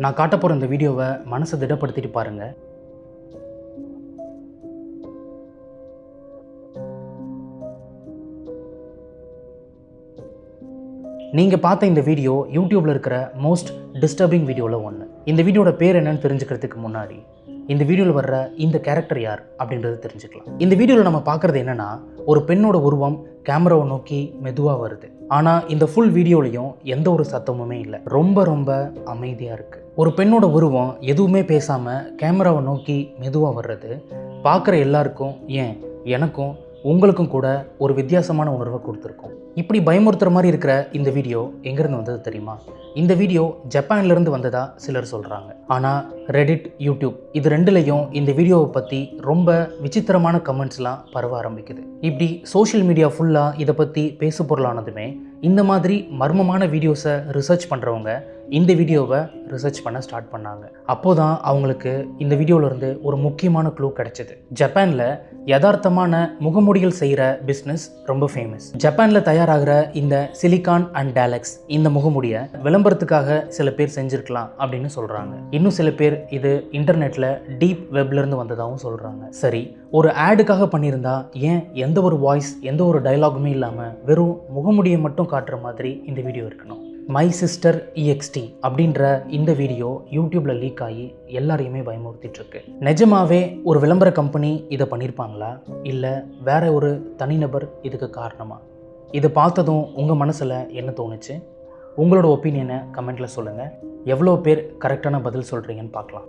நான் காட்ட போகிற இந்த வீடியோவை மனசை திடப்படுத்திட்டு பாருங்கள். நீங்கள் பார்த்த இந்த வீடியோ யூடியூப்பில் இருக்கிற மோஸ்ட் டிஸ்டர்பிங் வீடியோவில் ஒன்று. இந்த வீடியோட பேர் என்னன்னு தெரிஞ்சுக்கிறதுக்கு முன்னாடி இந்த வீடியோவில் வர்ற இந்த கேரக்டர் யார் அப்படின்றது தெரிஞ்சுக்கலாம். இந்த வீடியோவில் நம்ம பார்க்குறது என்னென்னா, ஒரு பெண்ணோட உருவம் கேமராவை நோக்கி மெதுவாக வருது. ஆனால் இந்த ஃபுல் வீடியோலையும் எந்த ஒரு சத்தமுமே இல்லை. ரொம்ப ரொம்ப அமைதியாக இருக்குது. ஒரு பெண்ணோட உருவம் எதுவுமே பேசாமல் கேமராவை நோக்கி மெதுவாக வர்றது பார்க்குற எல்லாருக்கும், ஏன் எனக்கும் உங்களுக்கும் கூட ஒரு வித்தியாசமான உணர்வை கொடுத்துருக்கோம். இப்படி பயமுறுத்துகிற மாதிரி இருக்கிற இந்த வீடியோ எங்கேருந்து வந்தது தெரியுமா? இந்த வீடியோ ஜப்பான்லேருந்து வந்ததா சிலர் சொல்கிறாங்க. ஆனால் ரெடிட், யூடியூப் இது ரெண்டுலேயும் இந்த வீடியோவை பற்றி ரொம்ப விசித்திரமான கமெண்ட்ஸ்லாம் பரவ ஆரம்பிக்குது. இப்படி சோஷியல் மீடியா ஃபுல்லாக இதை பற்றி பேசு பொருளானதுமே இந்த மாதிரி மர்மமான வீடியோஸை ரிசர்ச் பண்ணுறவங்க இந்த வீடியோவை ரிசர்ச் பண்ண ஸ்டார்ட் பண்ணாங்க. அப்போதான் அவங்களுக்கு இந்த வீடியோவிலேருந்து ஒரு முக்கியமான க்ளூ கிடைச்சிது. ஜப்பானில் யதார்த்தமான முகமூடிகள் செய்கிற பிஸ்னஸ் ரொம்ப ஃபேமஸ். ஜப்பானில் தயாராகிற இந்த சிலிகான் அண்ட் டேலக்ஸ் இந்த முகமூடியை விளம்பரத்துக்காக சில பேர் செஞ்சுருக்கலாம் அப்படின்னு சொல்கிறாங்க. இன்னும் சில பேர் இது இன்டர்நெட்டில் டீப் வெப்லேருந்து வந்ததாகவும் சொல்கிறாங்க. சரி, ஒரு ஆடுக்காக பண்ணியிருந்தா ஏன் எந்த ஒரு வாய்ஸ் எந்த ஒரு டைலாகுமே இல்லாமல் வெறும் முகமூடியை மட்டும் காட்டுற மாதிரி இந்த வீடியோ இருக்கணும்? மை சிஸ்டர் EXT அப்படின்ற இந்த வீடியோ யூடியூப்பில் லீக் ஆகி எல்லாரையுமே பயமுறுத்திட்டுருக்கு. நிஜமாவே ஒரு விளம்பர கம்பெனி இதை பண்ணியிருப்பாங்களா, இல்லை வேற ஒரு தனிநபர் இதுக்கு காரணமா? இதை பார்த்ததும் உங்கள் மனசில் என்ன தோணுச்சு? உங்களோட ஒப்பீனியனை கமெண்ட்டில் சொல்லுங்கள். எவ்வளோ பேர் கரெக்டான பதில் சொல்கிறீங்கன்னு பார்க்கலாம்.